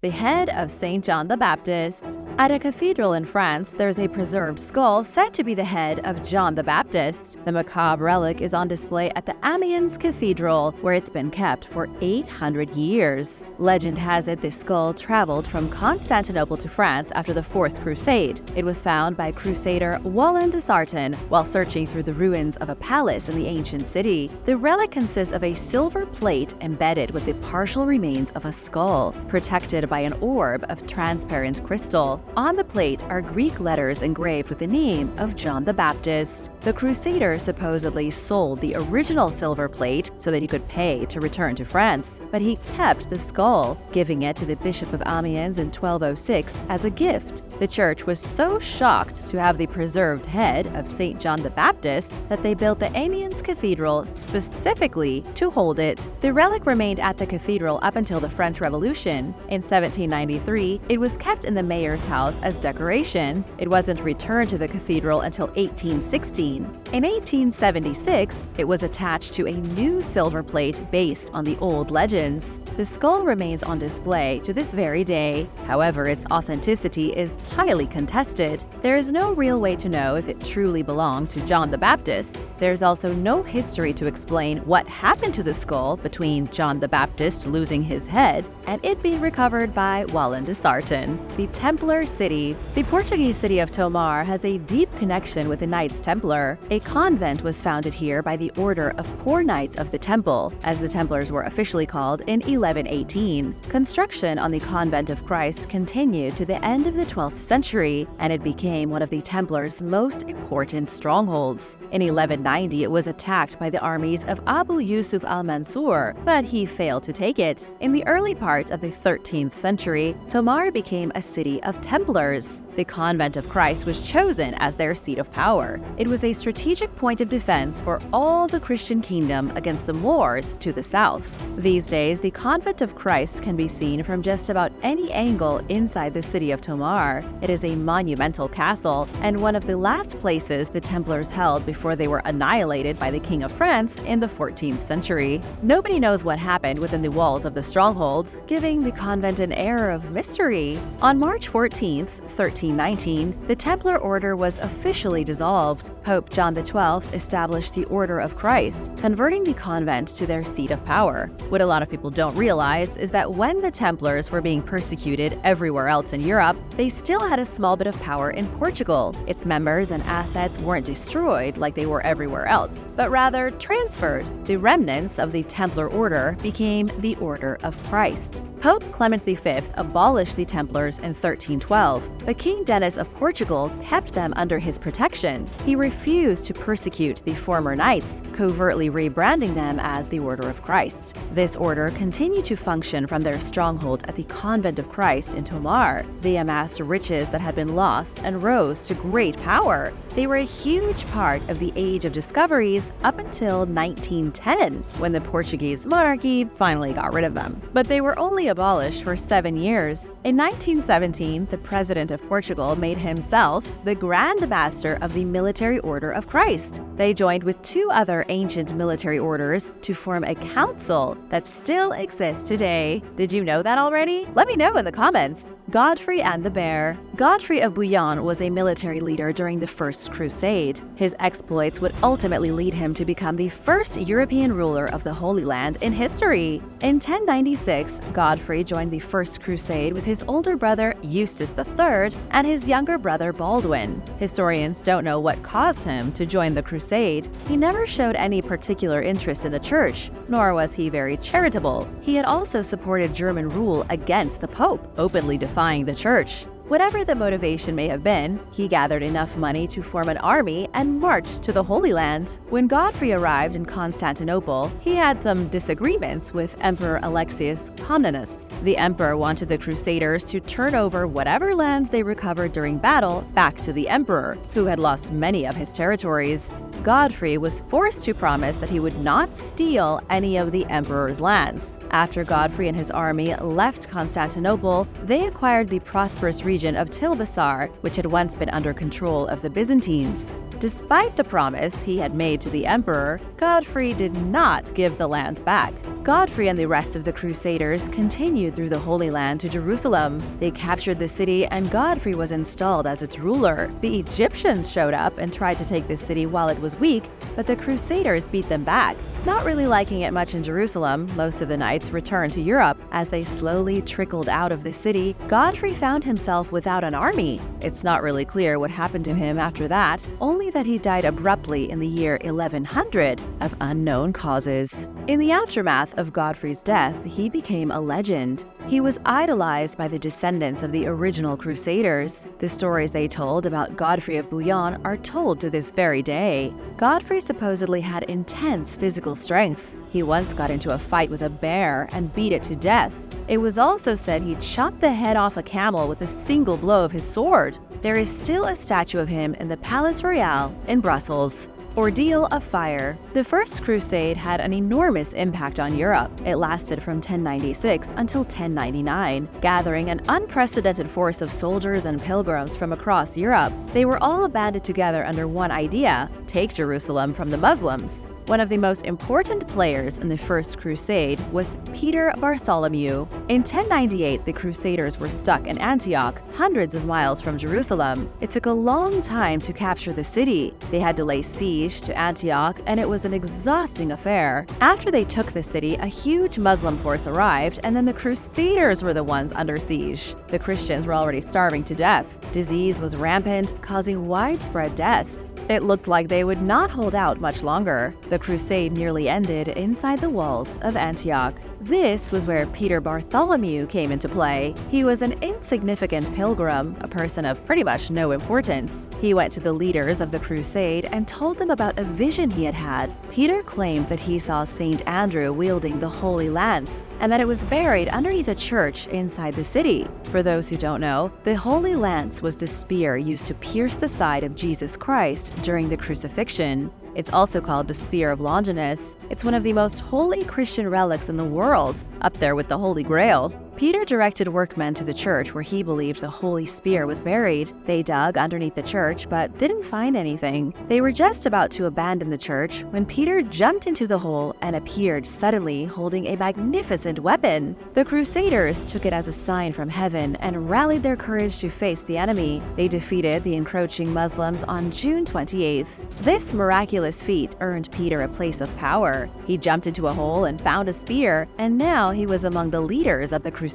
the head of St. John the Baptist. At a cathedral in France, there's a preserved skull said to be the head of John the Baptist. The macabre relic is on display at the Amiens Cathedral, where it's been kept for 800 years. Legend has it this skull traveled from Constantinople to France after the Fourth Crusade. It was found by Crusader Waldensian while searching through the ruins of a palace in the ancient city. The relic consists of a silver plate embedded with the partial remains of a skull, protected by an orb of transparent crystal. On the plate are Greek letters engraved with the name of John the Baptist. The Crusader supposedly sold the original silver plate so that he could pay to return to France, but he kept the skull, giving it to the Bishop of Amiens in 1206 as a gift. The church was so shocked to have the preserved head of St. John the Baptist that they built the Amiens Cathedral specifically to hold it. The relic remained at the cathedral up until the French Revolution. In 1793, it was kept in the mayor's house as decoration. It wasn't returned to the cathedral until 1816. In 1876, it was attached to a new silver plate based on the old legends. The skull remains on display to this very day. However, its authenticity is highly contested. There is no real way to know if it truly belonged to John the Baptist. There's also no history to explain what happened to the skull between John the Baptist losing his head and it being recovered by Waldensian. The Templar city. The Portuguese city of Tomar has a deep connection with the Knights Templar. A convent was founded here by the Order of Poor Knights of the Temple, as the Templars were officially called in 1118. Construction on the Convent of Christ continued to the end of the 12th century, and it became one of the Templars' most important strongholds. In 1190, it was attacked by the armies of Abu Yusuf al-Mansur, but he failed to take it. In the early part of the 13th century, Tomar became a city of Templars. The Convent of Christ was chosen as their seat of power. It was a strategic point of defense for all the Christian kingdom against the Moors to the south. These days, the Convent of Christ can be seen from just about any angle inside the city of Tomar. It is a monumental castle and one of the last places the Templars held before they were annihilated by the King of France in the 14th century. Nobody knows what happened within the walls of the stronghold, giving the convent an air of mystery. On March 14th, 1319, the Templar order was officially dissolved. Pope John XII established the Order of Christ, converting the convent to their seat of power. What a lot of people don't realize is that when the Templars were being persecuted everywhere else in Europe, they still had a small bit of power in Portugal. Its members and assets weren't destroyed like they were everywhere else, but rather transferred. The remnants of the Templar order became the Order of Christ. Pope Clement V abolished the Templars in 1312, but King Denis of Portugal kept them under his protection. He refused to persecute the former knights, covertly rebranding them as the Order of Christ. This order continued to function from their stronghold at the Convent of Christ in Tomar. They amassed riches that had been lost and rose to great power. They were a huge part of the Age of Discoveries up until 1910, when the Portuguese monarchy finally got rid of them. But they were only abolished for 7 years. In 1917, the President of Portugal made himself the Grand Master of the Military Order of Christ. They joined with 2 other ancient military orders to form a council that still exists today. Did you know that already? Let me know in the comments. Godfrey and the Bear. Godfrey of Bouillon was a military leader during the First Crusade. His exploits would ultimately lead him to become the first European ruler of the Holy Land in history. In 1096, Godfrey joined the First Crusade with his older brother Eustace III and his younger brother Baldwin. Historians don't know what caused him to join the crusade. He never showed any particular interest in the church, nor was he very charitable. He had also supported German rule against the Pope, openly defying the church. Whatever the motivation may have been, he gathered enough money to form an army and marched to the Holy Land. When Godfrey arrived in Constantinople, he had some disagreements with Emperor Alexius Comnenus. The emperor wanted the Crusaders to turn over whatever lands they recovered during battle back to the emperor, who had lost many of his territories. Godfrey was forced to promise that he would not steal any of the emperor's lands. After Godfrey and his army left Constantinople, they acquired the prosperous region of Tilbassar, which had once been under control of the Byzantines. Despite the promise he had made to the emperor, Godfrey did not give the land back. Godfrey and the rest of the Crusaders continued through the Holy Land to Jerusalem. They captured the city and Godfrey was installed as its ruler. The Egyptians showed up and tried to take the city while it was weak, but the Crusaders beat them back. Not really liking it much in Jerusalem, most of the knights returned to Europe. As they slowly trickled out of the city, Godfrey found himself without an army. It's not really clear what happened to him after that, only that he died abruptly in the year 1100 of unknown causes. In the aftermath of Godfrey's death, he became a legend. He was idolized by the descendants of the original Crusaders. The stories they told about Godfrey of Bouillon are told to this very day. Godfrey supposedly had intense physical strength. He once got into a fight with a bear and beat it to death. It was also said he chopped the head off a camel with a single blow of his sword. There is still a statue of him in the Palais Royal in Brussels. Ordeal of Fire. The First Crusade had an enormous impact on Europe. It lasted from 1096 until 1099, gathering an unprecedented force of soldiers and pilgrims from across Europe. They were all banded together under one idea: take Jerusalem from the Muslims. One of the most important players in the First Crusade was Peter Bartholomew. In 1098, the Crusaders were stuck in Antioch, hundreds of miles from Jerusalem. It took a long time to capture the city. They had to lay siege to Antioch, and it was an exhausting affair. After they took the city, a huge Muslim force arrived, and then the Crusaders were the ones under siege. The Christians were already starving to death. Disease was rampant, causing widespread deaths. It looked like they would not hold out much longer. The crusade nearly ended inside the walls of Antioch. This was where Peter Bartholomew came into play. He was an insignificant pilgrim, a person of pretty much no importance. He went to the leaders of the crusade and told them about a vision he had had. Peter claimed that he saw St. Andrew wielding the Holy Lance, and that it was buried underneath a church inside the city. For those who don't know, the Holy Lance was the spear used to pierce the side of Jesus Christ during the crucifixion. It's also called the Spear of Longinus. It's one of the most holy Christian relics in the world, up there with the Holy Grail. Peter directed workmen to the church where he believed the Holy Spear was buried. They dug underneath the church but didn't find anything. They were just about to abandon the church when Peter jumped into the hole and appeared suddenly holding a magnificent weapon. The Crusaders took it as a sign from heaven and rallied their courage to face the enemy. They defeated the encroaching Muslims on June 28th. This miraculous feat earned Peter a place of power. He jumped into a hole and found a spear, and now he was among the leaders of the Crusade.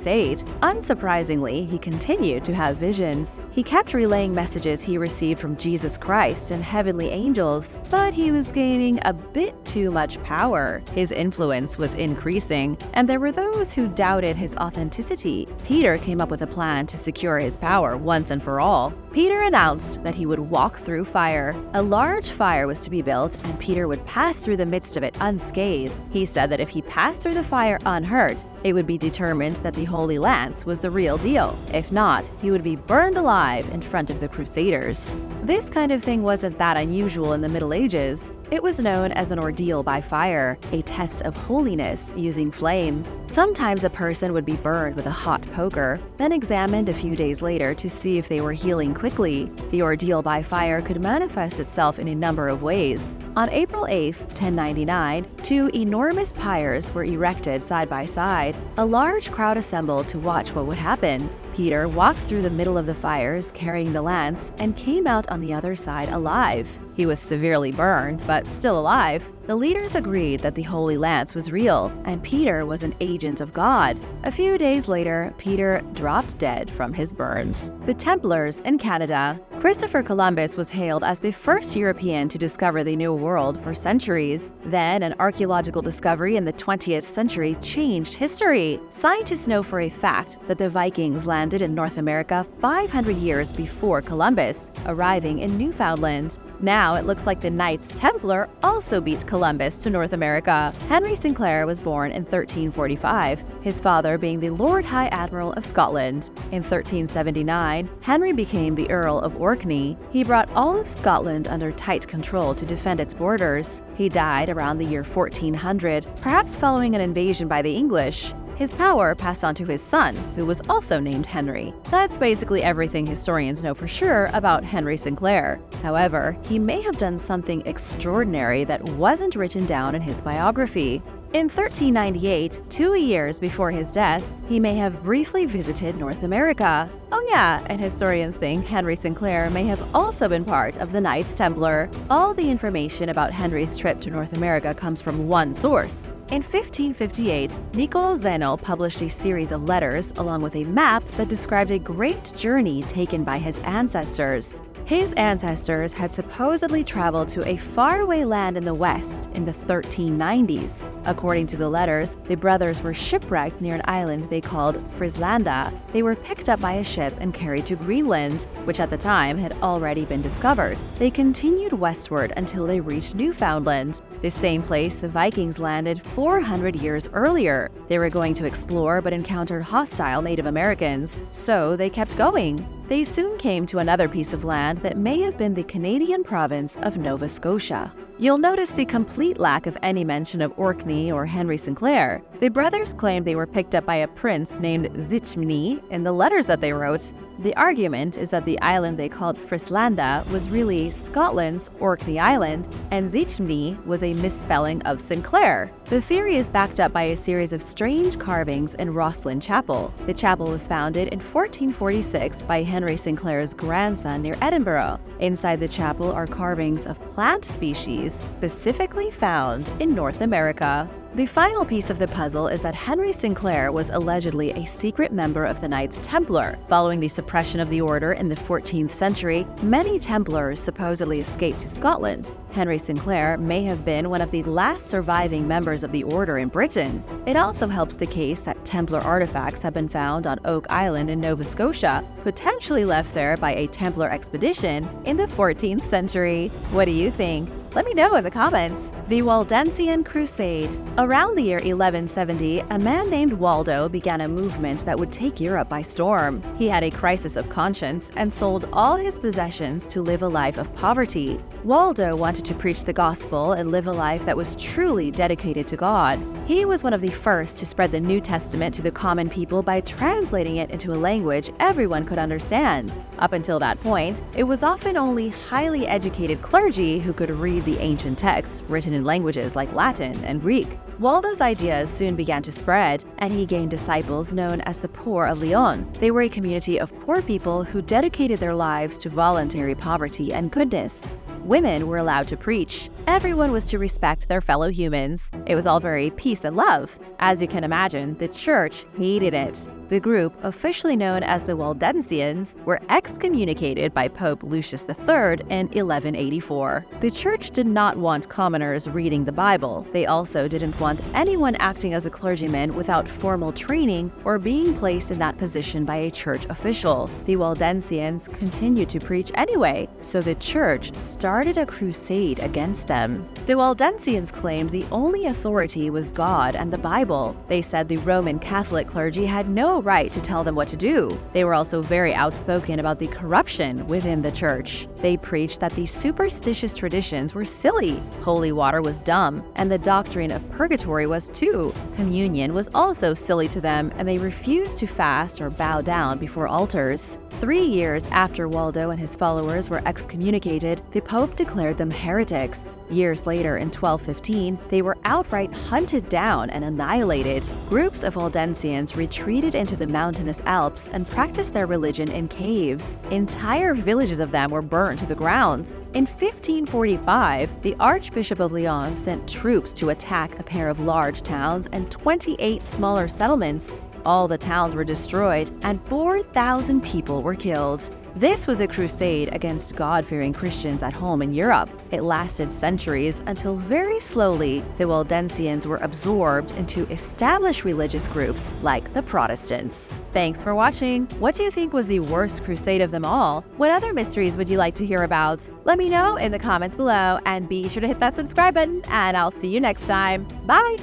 Unsurprisingly, he continued to have visions. He kept relaying messages he received from Jesus Christ and heavenly angels, but he was gaining a bit too much power. His influence was increasing, and there were those who doubted his authenticity. Peter came up with a plan to secure his power once and for all. Peter announced that he would walk through fire. A large fire was to be built, and Peter would pass through the midst of it unscathed. He said that if he passed through the fire unhurt, it would be determined that the Holy Lance was the real deal. If not, he would be burned alive in front of the Crusaders. This kind of thing wasn't that unusual in the Middle Ages. It was known as an ordeal by fire, a test of holiness using flame. Sometimes a person would be burned with a hot poker, then examined a few days later to see if they were healing quickly. The ordeal by fire could manifest itself in a number of ways. On April 8, 1099, two enormous pyres were erected side by side. A large crowd assembled to watch what would happen. Peter walked through the middle of the fires carrying the lance and came out on the other side alive. He was severely burned, but still alive. The leaders agreed that the Holy Lance was real, and Peter was an agent of God. A few days later, Peter dropped dead from his burns. The Templars in Canada. Christopher Columbus was hailed as the first European to discover the New World for centuries. Then, an archaeological discovery in the 20th century changed history. Scientists know for a fact that the Vikings landed in North America 500 years before Columbus, arriving in Newfoundland. Now it looks like the Knights Templar also beat Columbus to North America. Henry Sinclair was born in 1345, his father being the Lord High Admiral of Scotland. In 1379, Henry became the Earl of Orkney. He brought all of Scotland under tight control to defend its borders. He died around the year 1400, perhaps following an invasion by the English. His power passed on to his son, who was also named Henry. That's basically everything historians know for sure about Henry Sinclair. However, he may have done something extraordinary that wasn't written down in his biography. In 1398, 2 years before his death, he may have briefly visited North America. Oh yeah, and historians think Henry Sinclair may have also been part of the Knights Templar. All the information about Henry's trip to North America comes from one source. In 1558, Niccolò Zeno published a series of letters along with a map that described a great journey taken by his ancestors. His ancestors had supposedly traveled to a faraway land in the west in the 1390s. According to the letters, the brothers were shipwrecked near an island they called Frislanda. They were picked up by a ship and carried to Greenland, which at the time had already been discovered. They continued westward until they reached Newfoundland, the same place the Vikings landed 400 years earlier. They were going to explore but encountered hostile Native Americans, so they kept going. They soon came to another piece of land that may have been the Canadian province of Nova Scotia. You'll notice the complete lack of any mention of Orkney or Henry Sinclair. The brothers claimed they were picked up by a prince named Zichmni in the letters that they wrote. The argument is that the island they called Frislanda was really Scotland's Orkney Island, and Zichmni was a misspelling of Sinclair. The theory is backed up by a series of strange carvings in Rosslyn Chapel. The chapel was founded in 1446 by Henry Sinclair's grandson near Edinburgh. Inside the chapel are carvings of plant species specifically found in North America. The final piece of the puzzle is that Henry Sinclair was allegedly a secret member of the Knights Templar. Following the suppression of the order in the 14th century, many Templars supposedly escaped to Scotland. Henry Sinclair may have been one of the last surviving members of the order in Britain. It also helps the case that Templar artifacts have been found on Oak Island in Nova Scotia, potentially left there by a Templar expedition in the 14th century. What do you think? Let me know in the comments. The Waldensian Crusade. Around the year 1170, a man named Waldo began a movement that would take Europe by storm. He had a crisis of conscience and sold all his possessions to live a life of poverty. Waldo wanted to preach the gospel and live a life that was truly dedicated to God. He was one of the first to spread the New Testament to the common people by translating it into a language everyone could understand. Up until that point, it was often only highly educated clergy who could read the ancient texts written in languages like Latin and Greek. Waldo's ideas soon began to spread, and he gained disciples known as the Poor of Lyon. They were a community of poor people who dedicated their lives to voluntary poverty and goodness. Women were allowed to preach. Everyone was to respect their fellow humans. It was all very peace and love. As you can imagine, the church hated it. The group, officially known as the Waldensians, were excommunicated by Pope Lucius III in 1184. The church did not want commoners reading the Bible. They also didn't want anyone acting as a clergyman without formal training or being placed in that position by a church official. The Waldensians continued to preach anyway, so the church started a crusade against them. The Waldensians claimed the only authority was God and the Bible. They said the Roman Catholic clergy had no right to tell them what to do. They were also very outspoken about the corruption within the church. They preached that the superstitious traditions were silly, holy water was dumb, and the doctrine of purgatory was too. Communion was also silly to them, and they refused to fast or bow down before altars. 3 years after Waldo and his followers were excommunicated, the Pope declared them heretics. Years later, in 1215, they were outright hunted down and annihilated. Groups of Waldensians retreated into the mountainous Alps and practiced their religion in caves. Entire villages of them were burned to the ground. In 1545, the Archbishop of Lyon sent troops to attack a pair of large towns and 28 smaller settlements. All the towns were destroyed, and 4,000 people were killed. This was a crusade against God-fearing Christians at home in Europe. It lasted centuries until very slowly the Waldensians were absorbed into established religious groups like the Protestants. Thanks for watching. What do you think was the worst crusade of them all? What other mysteries would you like to hear about? Let me know in the comments below, and be sure to hit that subscribe button, and I'll see you next time. Bye!